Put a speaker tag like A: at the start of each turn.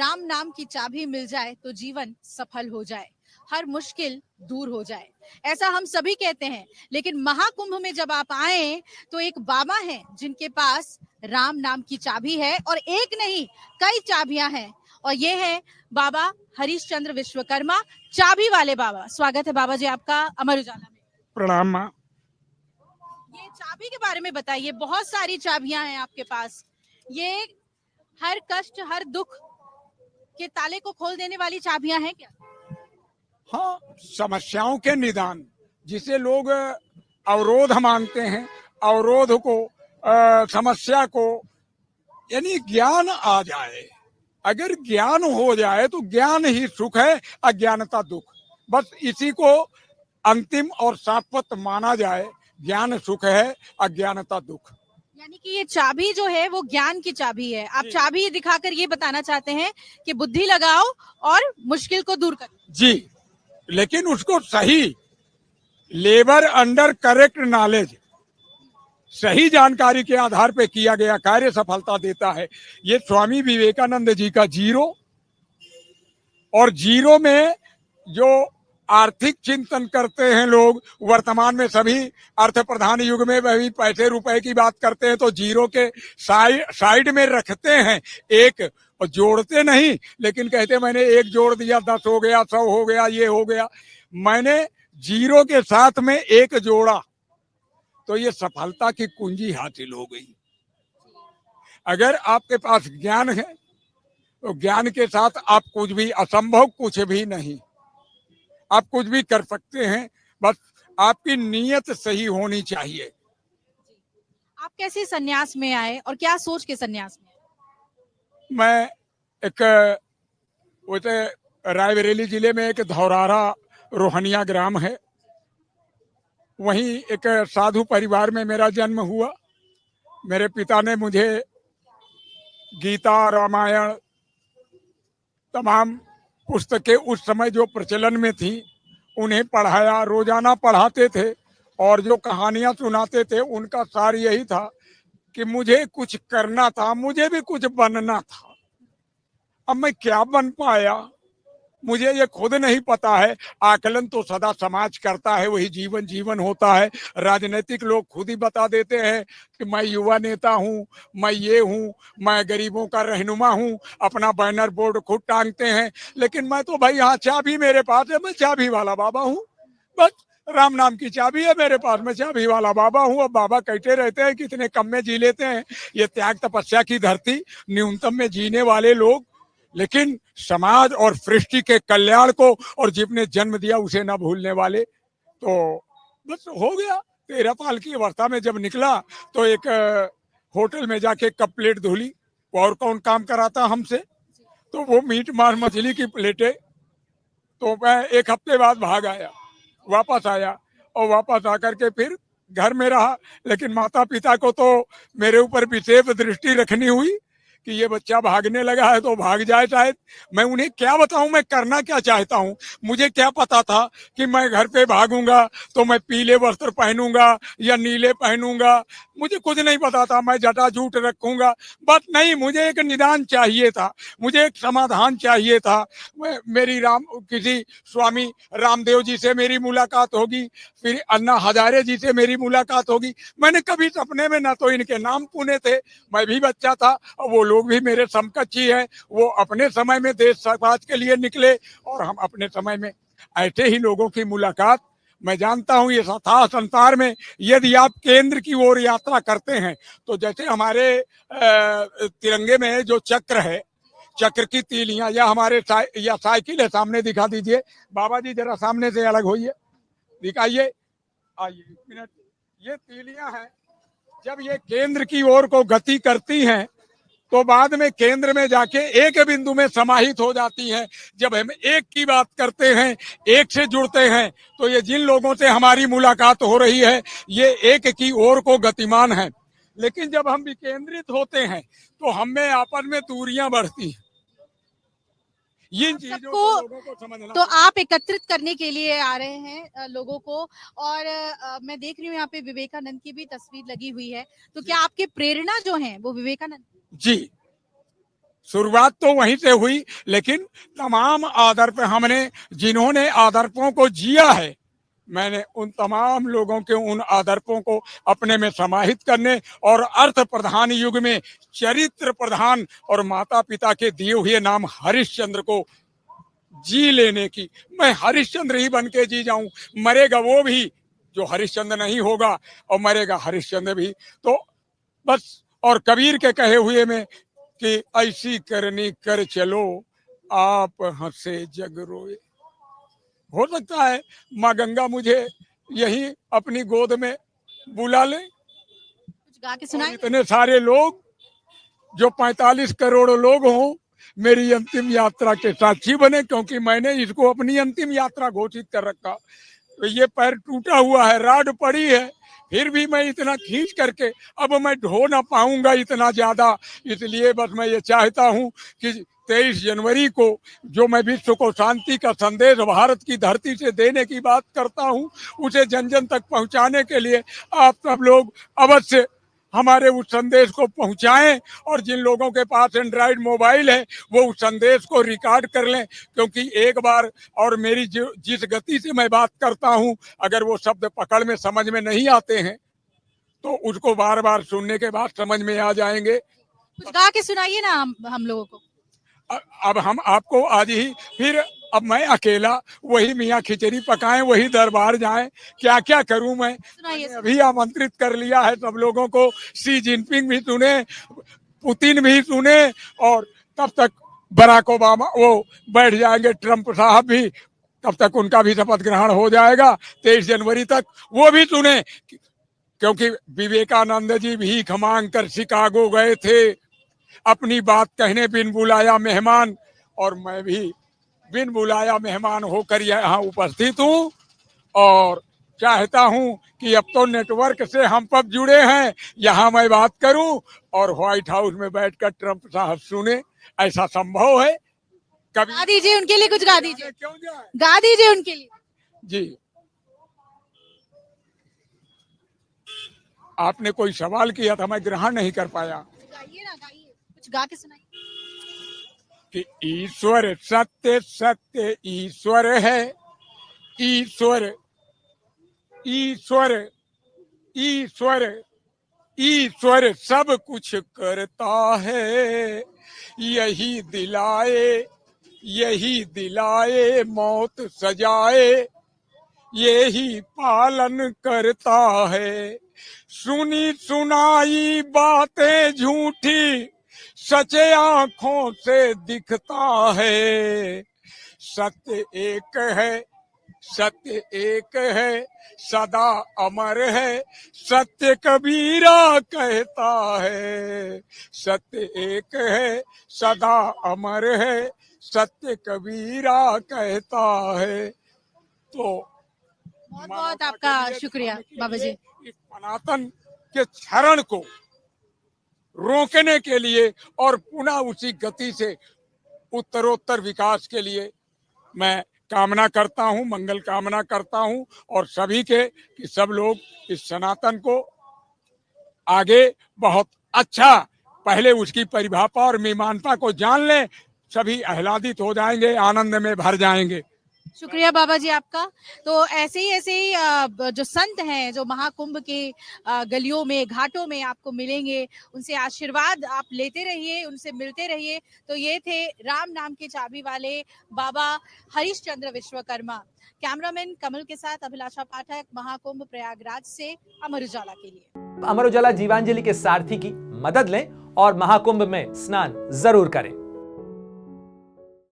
A: राम नाम की चाबी मिल जाए तो जीवन सफल हो जाए, हर मुश्किल दूर हो जाए, ऐसा हम सभी कहते हैं। लेकिन महाकुंभ में जब आप आए तो एक बाबा हैं जिनके पास राम नाम की चाबी है, और एक नहीं कई चाबियां हैं, और ये है बाबा हरीश चंद्र विश्वकर्मा, चाबी वाले बाबा। स्वागत है बाबा जी आपका अमर उजाला में।
B: प्रणाम माँ।
A: ये चाबी के बारे में बताइए, बहुत सारी चाबियां हैं आपके पास, ये हर कष्ट हर दुख के ताले को खोल देने वाली चाबियां हैं क्या?
B: हाँ, समस्याओं के निदान, जिसे लोग अवरोध मानते हैं, अवरोध को समस्या को, यानी ज्ञान आ जाए। अगर ज्ञान हो जाए तो ज्ञान ही सुख है, अज्ञानता दुख। बस इसी को अंतिम और शाश्वत माना जाए। ज्ञान सुख है, अज्ञानता दुख।
A: यानी कि ये चाबी जो है वो ज्ञान की चाबी है। आप चाबी दिखाकर ये बताना चाहते हैं कि बुद्धि लगाओ और मुश्किल को दूर करो।
B: जी, लेकिन उसको सही लेबर अंडर करेक्ट नॉलेज, सही जानकारी के आधार पर किया गया कार्य सफलता देता है। ये स्वामी विवेकानंद जी का जीरो, और जीरो में जो आर्थिक चिंतन करते हैं लोग, वर्तमान में सभी अर्थ प्रधान युग में भी पैसे रुपए की बात करते हैं तो जीरो के साइड में रखते हैं एक, और जोड़ते नहीं, लेकिन कहते मैंने एक जोड़ दिया 10 हो गया, 100 हो गया, ये हो गया। मैंने जीरो के साथ में एक जोड़ा तो ये सफलता की कुंजी हासिल हो गई। अगर आपके पास ज्ञान है तो ज्ञान के साथ आप कुछ भी, असंभव कुछ भी नहीं, आप कुछ भी कर सकते हैं। बस आपकी नीयत सही होनी चाहिए।
A: आप कैसे सन्यास में आए और क्या सोच के सन्यास में आए?
B: मैं एक वैसे रायबरेली जिले में एक धौरारा रोहनिया ग्राम है, वहीं एक साधु परिवार में मेरा जन्म हुआ। मेरे पिता ने मुझे गीता, रामायण, तमाम पुस्तकें उस समय जो प्रचलन में थी उन्हें पढ़ाया, रोजाना पढ़ाते थे, और जो कहानियां सुनाते थे उनका सार यही था कि मुझे कुछ करना था, मुझे भी कुछ बनना था। अब मैं क्या बन पाया मुझे ये खुद नहीं पता है। आकलन तो सदा समाज करता है, वही जीवन जीवन होता है। राजनीतिक लोग खुद ही बता देते हैं कि मैं युवा नेता हूँ, मैं ये हूँ, मैं गरीबों का रहनुमा हूँ, अपना बैनर बोर्ड खुद टांगते हैं। लेकिन मैं तो भाई यहाँ चाबी मेरे पास है, मैं चाबी वाला बाबा हूँ। बस राम नाम की चाबी है मेरे पास, मैं चाबी वाला बाबा हूँ। अब बाबा कहते रहते हैं कितने कम में जी लेते हैं। ये त्याग तपस्या की धरती, न्यूनतम में जीने वाले लोग, लेकिन समाज और सृष्टि के कल्याण को और जिसने जन्म दिया उसे ना भूलने वाले। तो बस हो गया। 13 साल की अवस्था में जब निकला तो एक होटल में जाके कप प्लेट धुली, और कौन काम कराता हमसे, तो वो मीट मार मछली की प्लेटें। तो मैं एक हफ्ते बाद भाग आया, वापस आया, और वापस आकर के फिर घर में रहा। लेकिन माता पिता को तो मेरे ऊपर विशेष दृष्टि रखनी हुई कि ये बच्चा भागने लगा है तो भाग जाए शायद। मैं उन्हें क्या बताऊं मैं करना क्या चाहता हूं। मुझे क्या पता था कि मैं घर पे भागूंगा तो मैं पीले वस्त्र पहनूंगा या नीले पहनूंगा, मुझे कुछ नहीं पता था। मैं जटाजूट रखूंगा, बस नहीं, मुझे एक निदान चाहिए था, मुझे एक समाधान चाहिए था। मेरी किसी स्वामी रामदेव जी से मेरी मुलाकात होगी, फिर अन्ना हजारे जी से मेरी मुलाकात होगी। मैंने कभी सपने में ना तो इनके नाम सुने थे, मैं भी बच्चा था, और वो लोग भी मेरे समकक्षी हैं। वो अपने समय में देश समाज के लिए निकले और हम अपने समय में। ऐसे ही लोगों की मुलाकात मैं जानता हूं ये था संसार में। यदि आप केंद्र की ओर यात्रा करते हैं तो जैसे हमारे तिरंगे में जो चक्र है, चक्र की तीलियां, या हमारे या साइकिल है, सामने दिखा दीजिए बाबा जी, जरा सामने से अलग होइए, दिखाइए, आइए एक मिनट। ये तीलियां हैं, जब ये केंद्र की ओर को गति करती हैं तो बाद में केंद्र में जाके एक बिंदु में समाहित हो जाती हैं। जब हम एक की बात करते हैं, एक से जुड़ते हैं, तो ये जिन लोगों से हमारी मुलाकात हो रही है ये एक की ओर को गतिमान है। लेकिन जब हम विकेंद्रित होते हैं तो हम में आपस में दूरियां बढ़ती हैं। इन चीजों को लोगों को समझना।
A: तो आप एकत्रित करने के लिए आ रहे हैं लोगों को, और मैं देख रही हूँ यहाँ पे विवेकानंद की भी तस्वीर लगी हुई है, तो क्या आपकी प्रेरणा जो है वो विवेकानंद?
B: जी, शुरुआत तो वहीं से हुई, लेकिन तमाम आदर्श हमने जिन्होंने आदर्शों को जिया है, मैंने उन तमाम लोगों के उन आदर्शों को अपने में समाहित करने और अर्थ प्रधान युग में चरित्र प्रधान और माता पिता के दिए हुए नाम हरिश्चंद्र को जी लेने की, मैं हरिश्चंद्र ही बन के जी जाऊं। मरेगा वो भी जो हरिश्चंद्र नहीं होगा और मरेगा हरिश्चंद्र भी। तो बस, और कबीर के कहे हुए में कि ऐसी करनी कर चलो आप हंसे जग रोए। हो सकता है माँ गंगा मुझे यही अपनी गोद में बुला ले,
A: कुछ गा के सुनाए।
B: इतने सारे लोग जो 45 करोड़ लोग हों मेरी अंतिम यात्रा के साक्षी बने, क्योंकि मैंने इसको अपनी अंतिम यात्रा घोषित कर रखा। तो ये पैर टूटा हुआ है, राड पड़ी है, फिर भी मैं इतना खींच करके अब मैं ढो ना पाऊंगा इतना ज्यादा। इसलिए बस मैं ये चाहता हूं कि 23 जनवरी को जो मैं विश्व को शांति का संदेश भारत की धरती से देने की बात करता हूं, उसे जन जन तक पहुंचाने के लिए आप सब लोग अवश्य हमारे उस संदेश को पहुंचाएं। और जिन लोगों के पास एंड्रॉइड मोबाइल है वो उस संदेश को रिकॉर्ड कर लें, क्योंकि एक बार और मेरी जिस गति से मैं बात करता हूं, अगर वो शब्द पकड़ में समझ में नहीं आते हैं तो उसको बार बार सुनने के बाद समझ में आ जाएंगे।
A: कुछ गा के सुनाइए ना हम लोगों को।
B: अब हम आपको आज ही फिर, अब मैं अकेला वही मियाँ खिचड़ी पकाएं, वही दरबार जाएं, क्या क्या करूं मैं। अभी आमंत्रित कर लिया है सब लोगों को, शी जिनपिंग भी सुने, पुतिन भी सुने, और तब तक बराक ओबामा वो बैठ जाएंगे, ट्रंप साहब भी, तब तक उनका भी शपथ ग्रहण हो जाएगा 23 जनवरी तक, वो भी सुने। क्योंकि विवेकानंद जी भीख मांग कर शिकागो गए थे, अपनी बात कहने बिन बुलाया मेहमान, और मैं भी बिन बुलाया मेहमान होकर यहाँ उपस्थित हूँ। और चाहता हूँ कि अब तो नेटवर्क से हम सब जुड़े हैं, यहाँ मैं बात करूँ और व्हाइट हाउस में बैठकर ट्रंप साहब सुने, ऐसा संभव है? कभी
A: गा दीजिए उनके लिए, कुछ गा दीजिए,
B: क्यों जाए?
A: गा दीजिए उनके लिए।
B: जी, आपने कोई सवाल किया था, मैं ग्रहण नहीं कर पाया।
A: गाइए ना, गाइए, कुछ गा के सुनाइए।
B: कि ईश्वर सत्य सत्य ईश्वर है, ईश्वर ईश्वर ईश्वर ईश्वर सब कुछ करता है, यही दिलाए मौत सजाए, यही पालन करता है। सुनी सुनाई बातें झूठी सच्चे आंखों से दिखता है, सत्य एक है, सत्य एक है, सदा अमर है, सत्य कबीरा कहता है, सत्य एक है, सदा अमर है, सत्य कबीरा कहता है। तो
A: बहुत बहुत आपका शुक्रिया बाबा जी।
B: इस सनातन के क्षरण को रोकने के लिए और पुनः उसी गति से उत्तरोत्तर विकास के लिए मैं कामना करता हूं, मंगल कामना करता हूं, और सभी के कि सब लोग इस सनातन को आगे बहुत अच्छा, पहले उसकी परिभाषा और मीमांसा को जान लें, सभी आह्लादित हो जाएंगे, आनंद में भर जाएंगे।
A: शुक्रिया बाबा जी आपका। तो ऐसे ही जो संत हैं जो महाकुंभ के गलियों में घाटों में आपको मिलेंगे, उनसे आशीर्वाद आप लेते रहिए, उनसे मिलते रहिए। तो ये थे राम नाम की चाबी वाले बाबा हरिश्चंद्र विश्वकर्मा। कैमरामैन कमल के साथ अभिलाषा पाठक, महाकुंभ प्रयागराज से अमर उजाला के लिए।
C: अमर उजाला जीवांजलि के सारथी की मदद लें और महाकुंभ में स्नान जरूर करें।